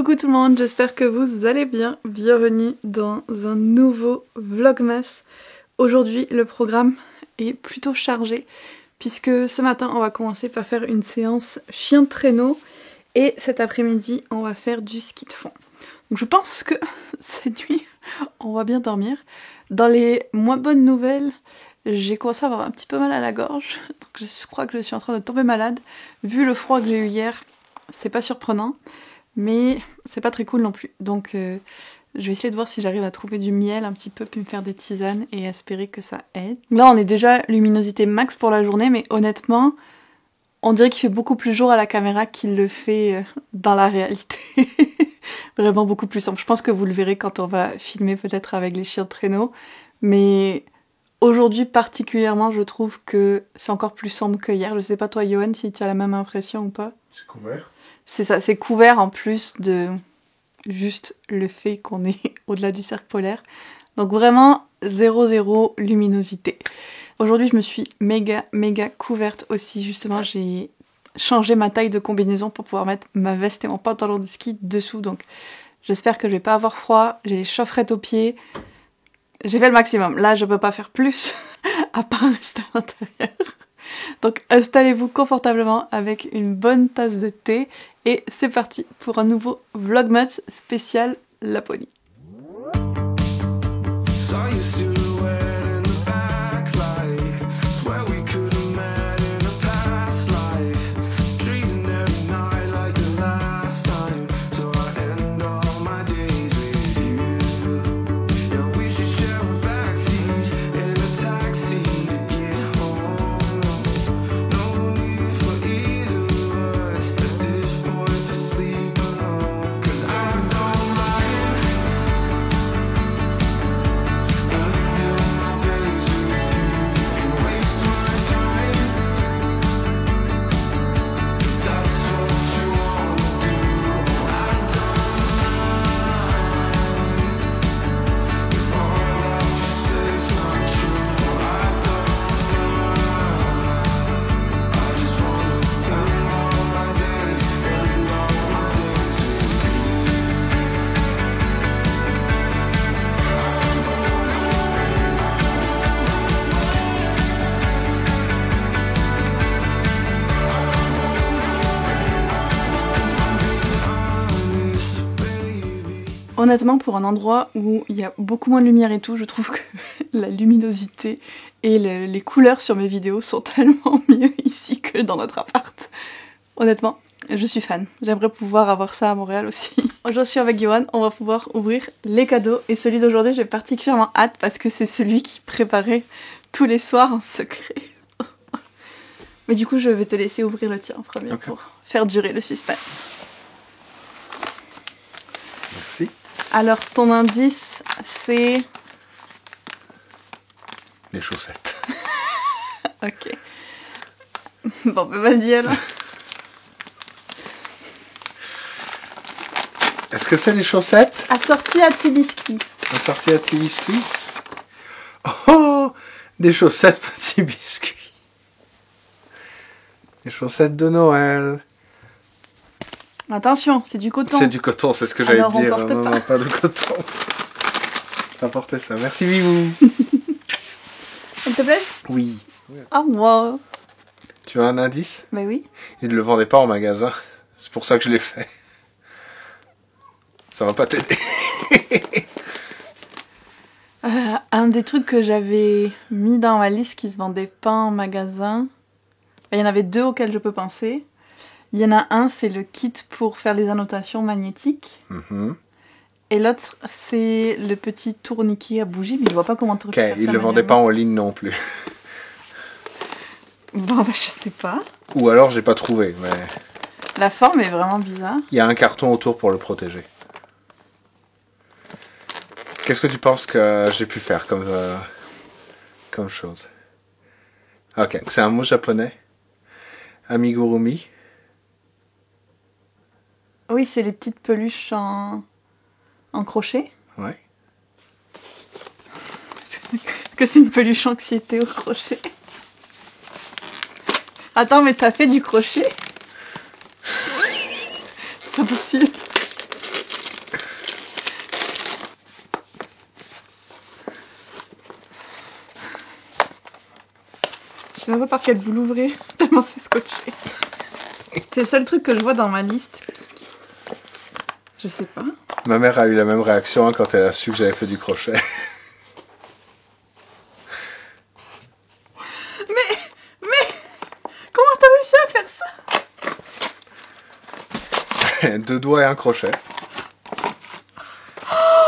Coucou tout le monde, j'espère que vous allez bien. Bienvenue dans un nouveau Vlogmas. Aujourd'hui, le programme est plutôt chargé puisque ce matin, on va commencer par faire une séance chien de traîneau et cet après-midi, on va faire du ski de fond. Donc je pense que cette nuit, on va bien dormir. Dans les moins bonnes nouvelles, j'ai commencé à avoir un petit peu mal à la gorge. Donc je crois que je suis en train de tomber malade. Vu le froid que j'ai eu hier, c'est pas surprenant. Mais c'est pas très cool non plus. Donc je vais essayer de voir si j'arrive à trouver du miel un petit peu, puis me faire des tisanes et espérer que ça aide. Là on est déjà luminosité max pour la journée, mais honnêtement, on dirait qu'il fait beaucoup plus jour à la caméra qu'il le fait dans la réalité. Vraiment beaucoup plus sombre. Je pense que vous le verrez quand on va filmer peut-être avec les chiens de traîneau. Mais aujourd'hui particulièrement, je trouve que c'est encore plus sombre que hier. Je sais pas toi Johan si tu as la même impression ou pas. C'est couvert. C'est ça, c'est couvert en plus de juste le fait qu'on est au-delà du cercle polaire. Donc vraiment 0 luminosité. Aujourd'hui je me suis méga couverte aussi. Justement j'ai changé ma taille de combinaison pour pouvoir mettre ma veste et mon pantalon de ski dessous. Donc j'espère que je vais pas avoir froid. J'ai les chaufferettes aux pieds. J'ai fait le maximum. Là je peux pas faire plus à part rester à l'intérieur. Donc installez-vous confortablement avec une bonne tasse de thé et c'est parti pour un nouveau Vlogmas spécial Laponie. Honnêtement, pour un endroit où il y a beaucoup moins de lumière et tout, je trouve que la luminosité et les couleurs sur mes vidéos sont tellement mieux ici que dans notre appart. Honnêtement, je suis fan. J'aimerais pouvoir avoir ça à Montréal aussi. Aujourd'hui, je suis avec Johan, on va pouvoir ouvrir les cadeaux. Et celui d'aujourd'hui, j'ai particulièrement hâte parce que c'est celui qui préparait tous les soirs en secret. Mais du coup, je vais te laisser ouvrir le tien en premier pour faire durer le suspense. Merci. Alors, ton indice, c'est... Les chaussettes. Ok. Bon, bah vas-y alors. Est-ce que c'est les chaussettes? Assorti à petits biscuits. Assorti à petits biscuits. Oh, des chaussettes petits biscuits. Les chaussettes de Noël. Attention, c'est du coton. C'est du coton, c'est ce que j'allais te dire. Non, pas de coton. T'as porté ça. Merci, Vivou. Elle te plaît? Oui. Ah, moi. Tu as un indice? Bah oui. Ils ne le vendaient pas en magasin. C'est pour ça que je l'ai fait. Ça va pas t'aider. Un des trucs que j'avais mis dans ma liste qui se vendait pas en magasin, il y en avait deux auxquels je peux penser. Il y en a un, c'est le kit pour faire les annotations magnétiques. Et l'autre, c'est le petit tourniquet à bougie, mais je vois pas comment tu faire ça. Ok, ils le vendaient pas en ligne non plus. Bon, bah je sais pas. Ou alors j'ai pas trouvé, mais... La forme est vraiment bizarre. Il y a un carton autour pour le protéger. Qu'est-ce que tu penses que j'ai pu faire comme chose? Ok, c'est un mot japonais. Amigurumi. Oui, c'est les petites peluches en crochet. Ouais. Que c'est une peluche anxiété au crochet. Attends, mais t'as fait du crochet? C'est impossible. sais même pas par quel bout l'ouvrir, tellement c'est scotché. C'est le seul truc que je vois dans ma liste. Je sais pas. Ma mère a eu la même réaction hein, quand elle a su que j'avais fait du crochet. Mais comment t'as réussi à faire ça? 2 doigts et un crochet.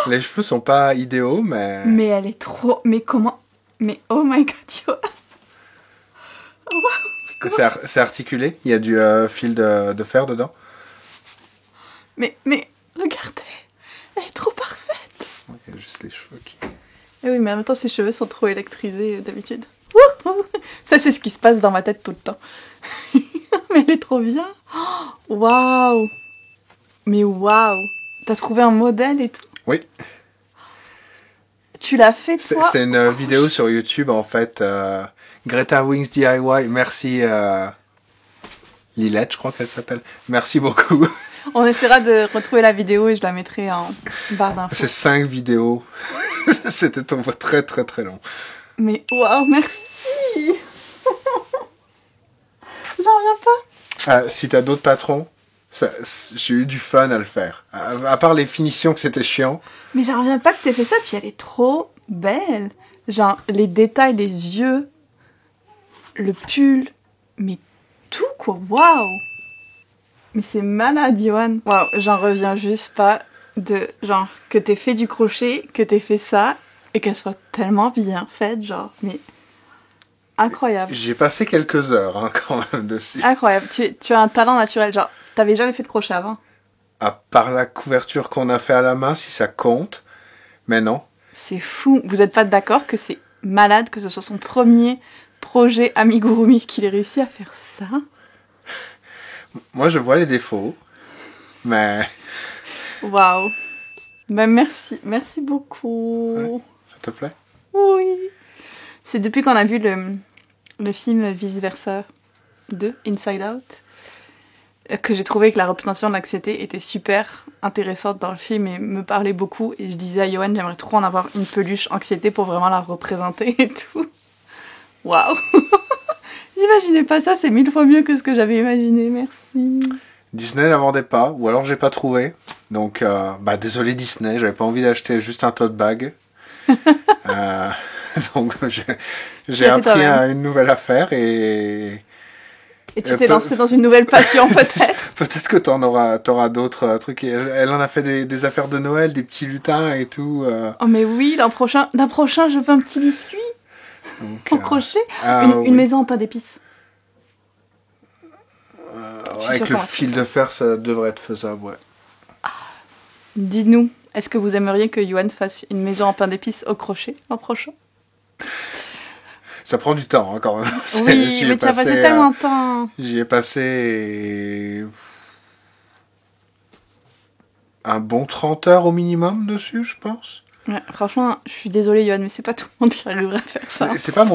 Les cheveux sont pas idéaux, mais... Mais elle est trop... Mais comment... Mais oh my god, Johan. Oh, wow, C'est articulé, il y a du fil de fer dedans. mais regardez, elle est trop parfaite. Il y a juste les cheveux qui... Eh oui, mais en même temps, ses cheveux sont trop électrisés d'habitude. Wouhou. Ça, c'est ce qui se passe dans ma tête tout le temps. Mais elle est trop bien. Oh, waouh. Mais waouh. T'as trouvé un modèle et tout? Oui. Tu l'as fait, toi? C'est une vidéo sur YouTube, en fait. Greta Wings DIY. Merci, Lilette, je crois qu'elle s'appelle. Merci beaucoup. On essaiera de retrouver la vidéo et je la mettrai en barre d'infos. C'est 5 vidéos. C'était très très très long. Mais waouh, merci. J'en reviens pas. Si t'as d'autres patrons, j'ai eu du fun à le faire. À part les finitions que c'était chiant. Mais j'en reviens pas que t'aies fait ça, puis elle est trop belle. Genre, les détails, les yeux, le pull, mais tout quoi, waouh. Mais c'est malade, Johan. Waouh, j'en reviens juste pas de, genre, que t'aies fait du crochet, que t'aies fait ça, et qu'elle soit tellement bien faite, genre, mais incroyable. J'ai passé quelques heures hein, quand même dessus. Incroyable, tu as un talent naturel, genre, t'avais jamais fait de crochet avant? À part la couverture qu'on a fait à la main, si ça compte. Mais non. C'est fou. Vous êtes pas d'accord que c'est malade que ce soit son premier projet amigurumi qu'il ait réussi à faire ça? Moi, je vois les défauts. Mais... Waouh. Ben merci. Merci beaucoup. Ouais, ça te plaît? Oui. C'est depuis qu'on a vu le film Vice Versa 2, Inside Out, que j'ai trouvé que la représentation de l'anxiété était super intéressante dans le film et me parlait beaucoup. Et je disais à Johan, j'aimerais trop en avoir une peluche anxiété pour vraiment la représenter et tout. Waouh. J'imaginais pas ça, c'est 1000 fois mieux que ce que j'avais imaginé, merci. Disney la vendait pas, ou alors j'ai pas trouvé. Donc, désolé Disney, j'avais pas envie d'acheter juste un tote bag. Donc j'ai appris une nouvelle affaire et... Et tu t'es lancé dans une nouvelle passion, peut-être. Peut-être que t'auras d'autres trucs. Elle en a fait des affaires de Noël, des petits lutins et tout. Oh mais oui, l'an prochain, je veux un petit biscuit. Donc, en crochet. Oui. Une maison en pain d'épices. Avec le fil de fer, ça devrait être faisable, ouais. Dites-nous, est-ce que vous aimeriez que Johan fasse une maison en pain d'épices au crochet l'an prochain? Ça prend du temps, hein, quand même. Oui, mais tu as passé tellement de temps. J'y ai passé un bon 30 heures au minimum dessus, je pense. Ouais, franchement, je suis désolée, Johan, mais c'est pas tout le monde qui arriverait à faire ça. C'est pas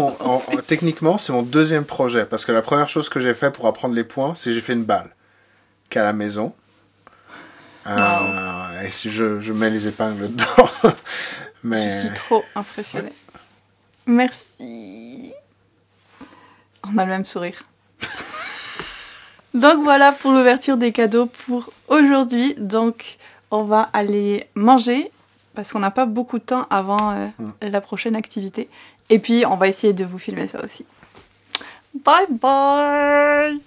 techniquement, c'est mon deuxième projet. Parce que la première chose que j'ai fait pour apprendre les points, c'est que j'ai fait une balle. Qu'à la maison. Wow. Et si je mets les épingles dedans. Mais... Je suis trop impressionnée. Ouais. Merci. On a le même sourire. Donc voilà pour l'ouverture des cadeaux pour aujourd'hui. Donc on va aller manger parce qu'on n'a pas beaucoup de temps avant la prochaine activité. Et puis on va essayer de vous filmer ça aussi. Bye bye.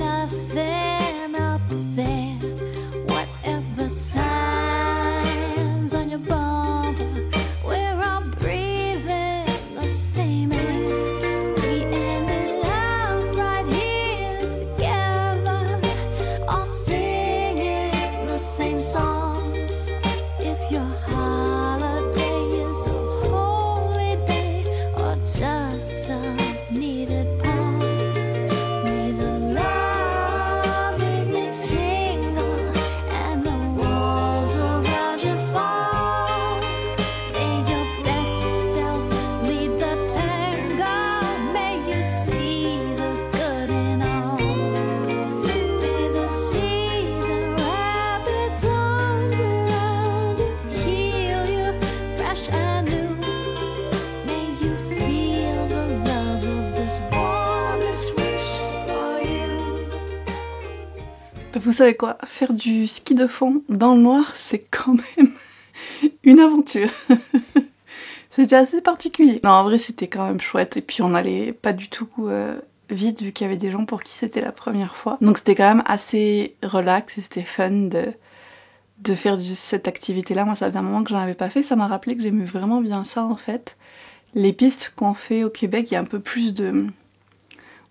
All vous savez quoi, faire du ski de fond dans le noir, c'est quand même une aventure. C'était assez particulier. Non, en vrai, c'était quand même chouette. Et puis, on allait pas du tout vite, vu qu'il y avait des gens pour qui c'était la première fois. Donc, c'était quand même assez relax et c'était fun de faire cette activité-là. Moi, ça faisait un moment que j'en avais pas fait. Ça m'a rappelé que j'aimais vraiment bien ça, en fait. Les pistes qu'on fait au Québec, il y a un peu plus de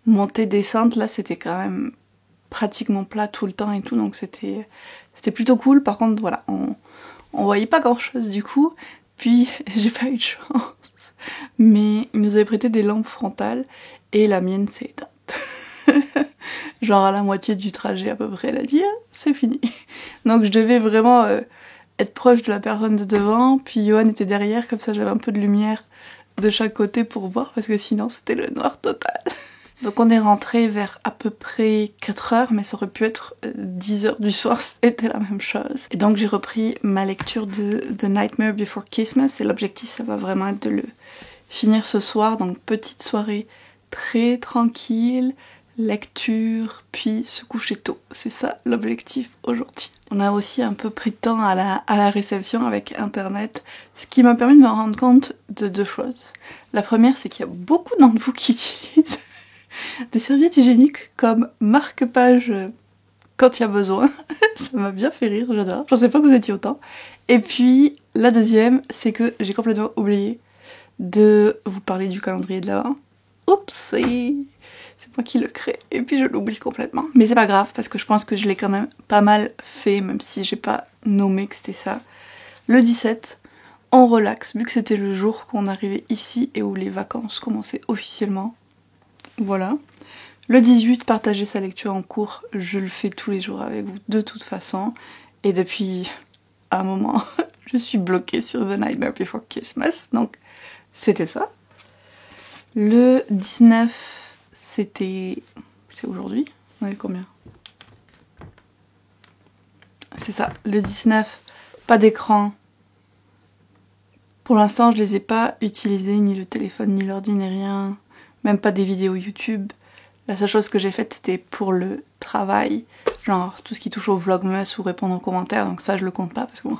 montée-descente. Là, c'était quand même pratiquement plat tout le temps et tout. Donc, c'était plutôt cool. Par contre, voilà, on voyait pas grand-chose du coup. Puis, j'ai pas eu de chance. Mais ils nous avaient prêté des lampes frontales et la mienne s'est éteinte. Genre à la moitié du trajet à peu près, elle a dit ah, c'est fini. Donc je devais vraiment être proche de la personne de devant, puis Johan était derrière, comme ça j'avais un peu de lumière de chaque côté pour voir, parce que sinon c'était le noir total. Donc on est rentré vers à peu près 4h, mais ça aurait pu être 10h du soir, c'était la même chose. Et donc j'ai repris ma lecture de The Nightmare Before Christmas, et l'objectif ça va vraiment être de le finir ce soir, donc petite soirée très tranquille, lecture, puis se coucher tôt. C'est ça l'objectif aujourd'hui. On a aussi un peu pris de temps à la réception avec internet, ce qui m'a permis de me rendre compte de 2 choses. La première, c'est qu'il y a beaucoup d'entre vous qui utilisent des serviettes hygiéniques comme marque-page quand il y a besoin. Ça m'a bien fait rire, j'adore. Je pensais pas que vous étiez autant. Et puis, la deuxième, c'est que j'ai complètement oublié de vous parler du calendrier de l'Avent. Oups, c'est moi qui le crée et puis je l'oublie complètement. Mais c'est pas grave parce que je pense que je l'ai quand même pas mal fait, même si j'ai pas nommé que c'était ça. Le 17, on relaxe, vu que c'était le jour qu'on arrivait ici et où les vacances commençaient officiellement. Voilà. Le 18, partager sa lecture en cours, je le fais tous les jours avec vous de toute façon. Et depuis un moment, je suis bloquée sur The Nightmare Before Christmas, donc c'était ça. Le 19, c'est aujourd'hui. On est combien? C'est ça, le 19, pas d'écran. Pour l'instant, je les ai pas utilisés, ni le téléphone, ni l'ordi, ni rien. Même pas des vidéos YouTube. La seule chose que j'ai faite, c'était pour le travail. Genre, tout ce qui touche au Vlogmas ou répondre aux commentaires. Donc ça, je le compte pas parce que bon,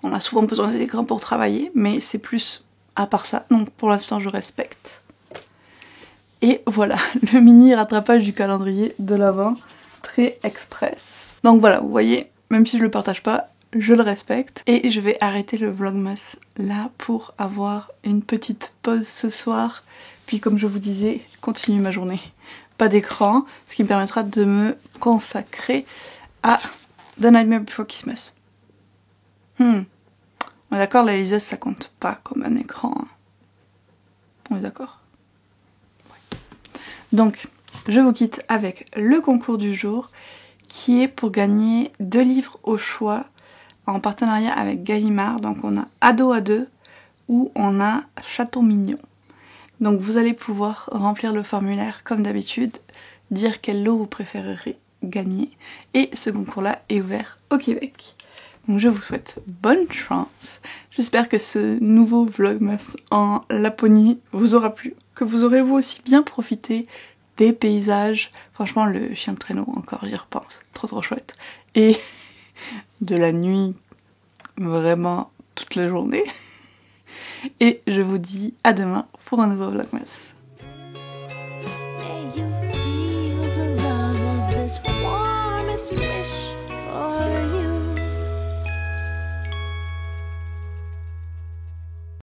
on a souvent besoin des écrans pour travailler. Mais c'est plus à part ça. Donc pour l'instant, je respecte. Et voilà, le mini rattrapage du calendrier de l'Avent, très express. Donc voilà, vous voyez, même si je le partage pas, je le respecte. Et je vais arrêter le Vlogmas là pour avoir une petite pause ce soir. Puis comme je vous disais, continuer ma journée. Pas d'écran, ce qui me permettra de me consacrer à The Nightmare Before Christmas. On est d'accord, la liseuse ça compte pas comme un écran. Hein. On est d'accord? Donc, je vous quitte avec le concours du jour qui est pour gagner 2 livres au choix en partenariat avec Gallimard. Donc, on a Ado à 2 ou on a Château Mignon. Donc, vous allez pouvoir remplir le formulaire comme d'habitude, dire quel lot vous préférerez gagner. Et ce concours-là est ouvert au Québec. Donc, je vous souhaite bonne chance. J'espère que ce nouveau Vlogmas en Laponie vous aura plu, que vous aurez vous aussi bien profité des paysages. Franchement, le chien de traîneau, encore j'y repense, trop chouette. Et de la nuit, vraiment toute la journée. Et je vous dis à demain pour un nouveau Vlogmas.